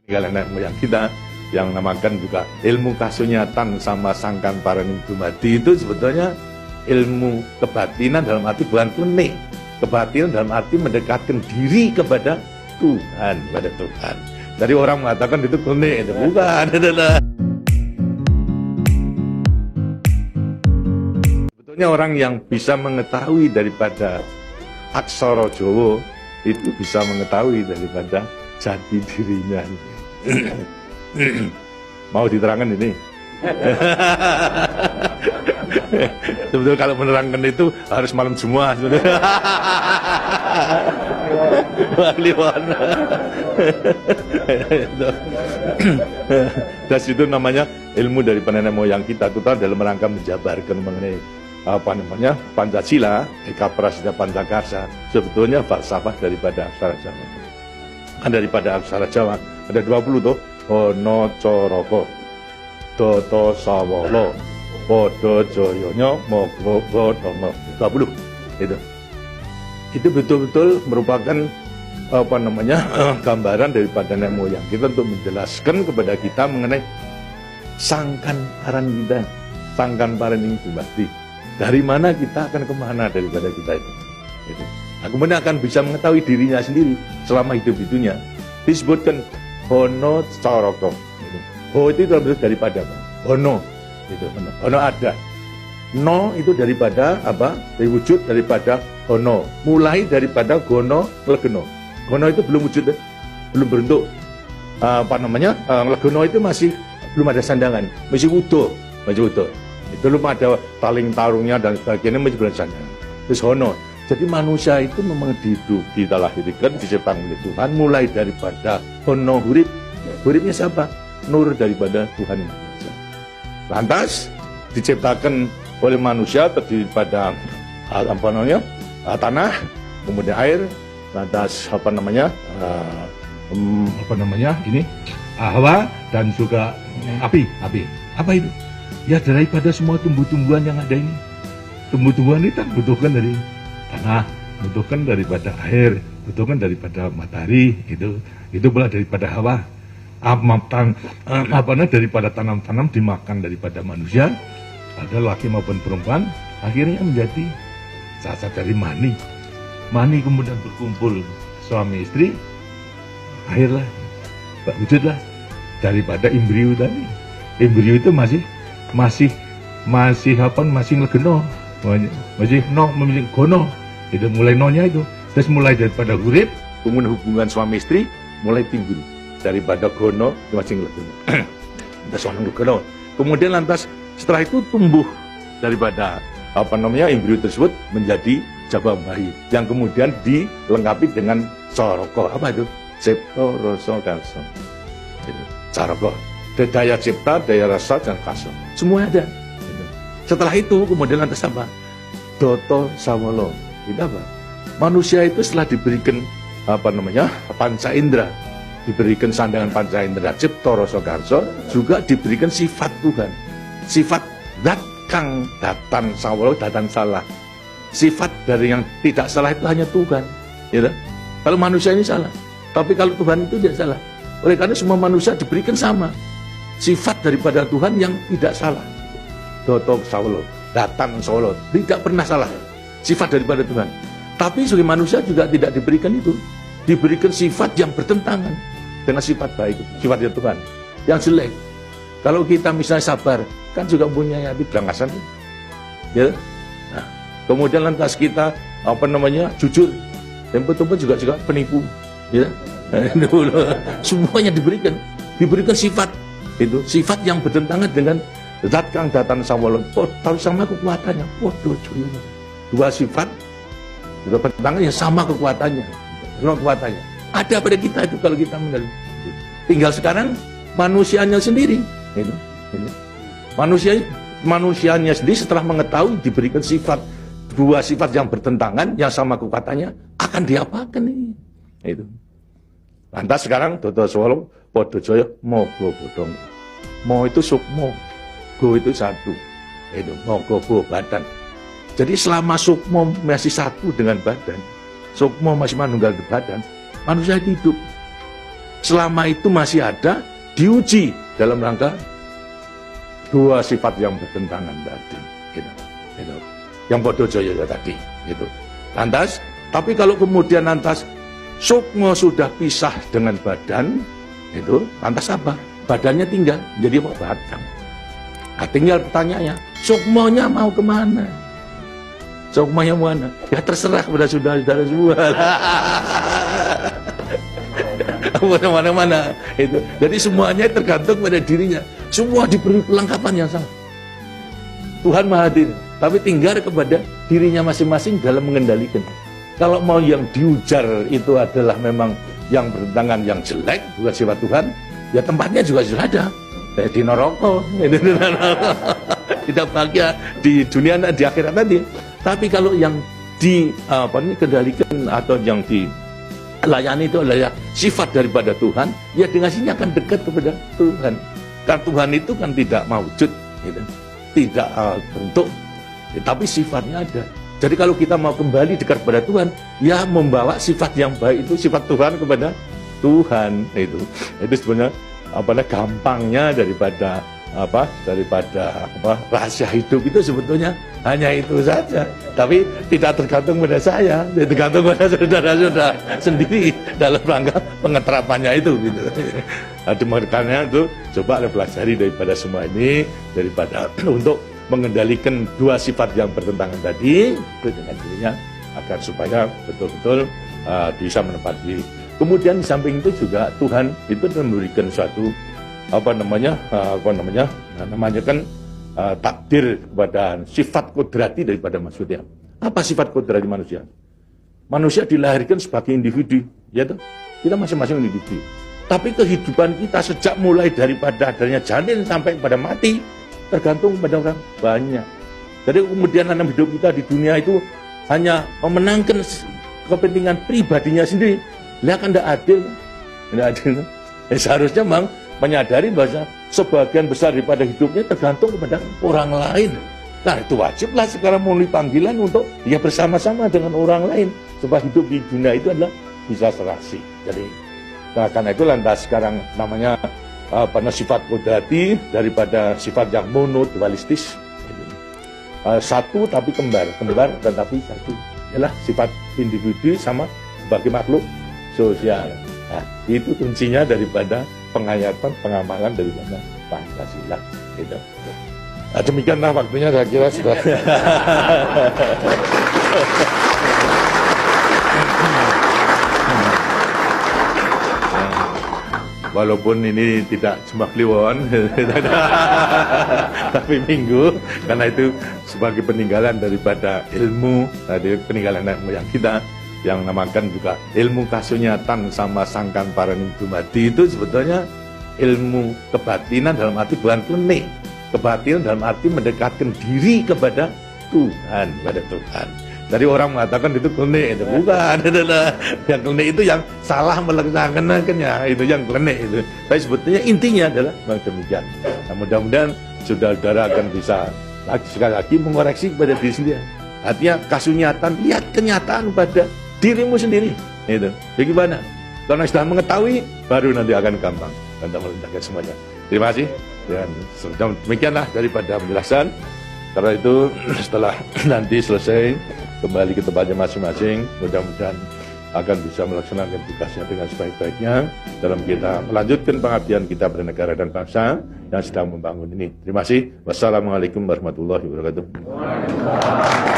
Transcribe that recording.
peninggalan nenek moyang kita yang namakan juga ilmu kasunyatan sama sangkan parening dumadi itu sebetulnya ilmu kebatinan dalam arti bukan klinik, kebatinan dalam arti mendekatkan diri kepada Tuhan, pada Tuhan. Jadi orang mengatakan itu klinik, itu bukan. Sebetulnya orang yang bisa mengetahui daripada aksara Jawa itu bisa mengetahui daripada jati dirinya. Mau diterangkan ini? Sebetulnya kalau menerangkan itu harus malam semua. Dan itu namanya ilmu dari nenek moyang kita. Kita dalam rangka menjabarkan mengenai apa namanya Pancasila, Eka Prasida Pancakarsa. Sebetulnya falsafah daripada aksara Jawa. Kan daripada aksara Jawa ada 20 tuh. Ono Coroko, Toto Sawolo, Podo Joyonya, Moglo Bodomo, 20 itu betul-betul merupakan apa namanya gambaran daripada nenek moyang kita untuk menjelaskan kepada kita mengenai sangkan paran kita, sangkan parening dumadi. Dari mana kita akan kemana daripada kita itu. Nah, kemudian akan bisa mengetahui dirinya sendiri selama hidup-hidupnya. Disebutkan Hono Coroko. Ho itu terbentuk daripada apa? Hono. Itu Hono. Hono ada. No itu daripada apa? Dari wujud daripada Hono. Mulai daripada Gono Legeno. Gono itu belum wujud, belum berbentuk. Apa namanya? Legeno itu masih belum ada sandangan, masih utuh, masih utuh. Itu belum ada taling tarungnya dan sebagainya, masih belum sandangan. Terus Hono. Jadi manusia itu memang dilahirkan, diciptakan oleh Tuhan mulai daripada Hono hurip. Huripnya siapa? Nur daripada Tuhan Yang Maha Esa. Lantas diciptakan oleh manusia terdiri pada apa namanya? Tanah, kemudian air, lantas apa namanya? Ini Hawa dan juga api. Apa itu? Ya daripada semua tumbuh-tumbuhan yang ada ini. Tumbuh-tumbuhan itu butuhkan dari tanah, butuhkan daripada air, butuhkan daripada matahari, itu pula daripada hawa. Daripada tanam-tanam dimakan daripada manusia, ada laki maupun perempuan, akhirnya menjadi sasar dari mani. Mani kemudian berkumpul suami istri, akhirlah wujudlah daripada embrio tadi. Embrio itu masih legeno, masih memiliki gono. Itu mulai nonya itu, terus mulai daripada hurip, kemudian hubungan suami istri mulai timbul daripada gono masing legeno. Kemudian lantas setelah itu tumbuh daripada apa namanya embrio tersebut menjadi jabang bayi yang kemudian dilengkapi dengan coroko. Apa itu? Cipta rasa karsa. Coroko. Daya cipta, daya rasa dan karsa. Semua ada. Setelah itu kemudian lantas apa? Doto Sawolo. Itu apa? Manusia itu setelah diberikan apa namanya panca indera, diberikan sandangan panca indera, cipta rasa karsa, juga diberikan sifat Tuhan, sifat zat kang datan sawolo, datan salah. Sifat dari yang tidak salah itu hanya Tuhan. Ya, kalau manusia ini salah, tapi kalau Tuhan itu tidak salah. Oleh karena semua manusia diberikan sama sifat daripada Tuhan yang tidak salah. Doto sawolo, datan sawolo, tidak pernah salah. Sifat daripada Tuhan. Tapi sebagai manusia juga tidak diberikan itu. Diberikan sifat yang bertentangan dengan sifat baik, sifat dari Tuhan. Yang jelek. Kalau kita misalnya sabar, kan juga punya hati berangasan. Ya. Nah, kemudian lantas kita jujur. Yang betul-betul juga penipu. Ya. Semuanya diberikan sifat itu, sifat yang bertentangan dengan zat kang datan sawolo. Tahu sama kekuatannya. Podo joyo. Dua sifat juga bertentangan yang sama kekuatannya. Ada pada kita itu kalau kita mengenal. Tinggal sekarang manusianya sendiri. Manusianya sendiri setelah mengetahui diberikan dua sifat yang bertentangan yang sama kekuatannya, akan diapakan ini? Itu. Lantas sekarang Doto Sawolo, Podo Joyo, Mogo Bodong. Mo itu sukmo, go itu satu. Itu Mogo Bo badan. Jadi selama sukmo masih satu dengan badan, sukmo masih manunggal di badan, manusia hidup. selama itu masih ada, diuji dalam rangka dua sifat yang bertentangan tadi. Gitu. Yang bodoh joyo tadi. Gitu. Lantas, tapi kalau kemudian lantas sukma sudah pisah dengan badan, itu lantas apa? Badannya tinggal, jadi apa? Batang. Nah, tinggal pertanyaannya, sukmanya mau kemana? Sukmanya mana? Ya terserah kepada saudara-saudara semua. Mana-mana itu. Jadi semuanya tergantung pada dirinya. Semua diberi kelengkapan yang sama. Tuhan Maha Hadir, tapi tinggal kepada dirinya masing-masing dalam mengendalikan. Kalau mau yang diujar itu adalah memang yang bertentangan, yang jelek, bukan sifat Tuhan, ya tempatnya juga sudah ada. Kayak di neraka, tidak bahagia di dunia di akhirat tadi. Tapi kalau yang dikendalikan atau yang dilayani itu adalah sifat daripada Tuhan, ya dengan sini akan dekat kepada Tuhan. Karena Tuhan itu kan tidak mawujud, gitu. Tidak bentuk, tapi sifatnya ada. Jadi kalau kita mau kembali dekat kepada Tuhan, ya membawa sifat yang baik itu, sifat Tuhan kepada Tuhan itu sebenarnya gampangnya daripada rahasia hidup itu sebetulnya hanya itu saja. Tapi tidak tergantung pada saya, tergantung pada saudara-saudara sendiri dalam rangka pengeterapannya itu. Gitu. Makanya itu coba pelajari daripada semua ini, daripada untuk mengendalikan dua sifat yang bertentangan tadi itu dengan dirinya agar supaya betul-betul bisa menepati. Kemudian di samping itu juga Tuhan itu memberikan suatu takdir kepada sifat kodrati daripada manusia. Apa sifat kodrati manusia? Manusia dilahirkan sebagai individu, ya toh? Kita masing-masing individu. Tapi kehidupan kita sejak mulai daripada adanya janin sampai pada mati tergantung pada orang banyak. Jadi kemudian dalam hidup kita di dunia itu hanya memenangkan kepentingan pribadinya sendiri. Lihat kan tidak adil. Tidak adil. Seharusnya memang menyadari bahwa sebagian besar daripada hidupnya tergantung kepada orang lain. Nah itu wajiblah sekarang memenuhi panggilan untuk ya bersama-sama dengan orang lain. Sebab hidup di dunia itu adalah bisa serasi. Jadi karena itu lantas sekarang namanya sifat kodrati daripada sifat yang monodualistis. Satu tapi kembar tetapi satu. Ialah sifat individu sama sebagai makhluk sosial. Nah, itu kuncinya daripada penghayatan, pengamalan daripada Pancasila. Gitu. Nah, demikianlah waktunya saya kira sudah. Walaupun ini tidak cuma kliwon, tapi minggu, karena itu sebagai peninggalan daripada ilmu, tadi peninggalan moyang kita, yang namakan juga ilmu kasunyatan sama sangkan paraning dumadi itu sebetulnya ilmu kebatinan dalam arti bukan klinik, kebatinan dalam arti mendekatkan diri kepada Tuhan, pada Tuhan. Dari orang mengatakan itu klinik, itu bukan. Yang klinik itu yang salah melaksanakannya, itu yang klinik itu. Tapi sebetulnya intinya adalah demikian. Nah, mudah-mudahan saudara-saudara akan bisa sekali lagi mengoreksi kepada diri sendiri. Artinya kasunyatan, lihat kenyataan pada dirimu sendiri. Itu. Bagaimana? Kalau sudah mengetahui, baru nanti akan gampang untuk melintahkan semuanya. Terima kasih. Dan demikianlah daripada penjelasan. Karena itu setelah nanti selesai kembali ke tempatnya masing-masing, mudah-mudahan akan bisa melaksanakan tugasnya dengan sebaik-baiknya dalam kita melanjutkan pengabdian kita pada negara dan bangsa yang sedang membangun ini. Terima kasih. Wassalamualaikum warahmatullahi wabarakatuh.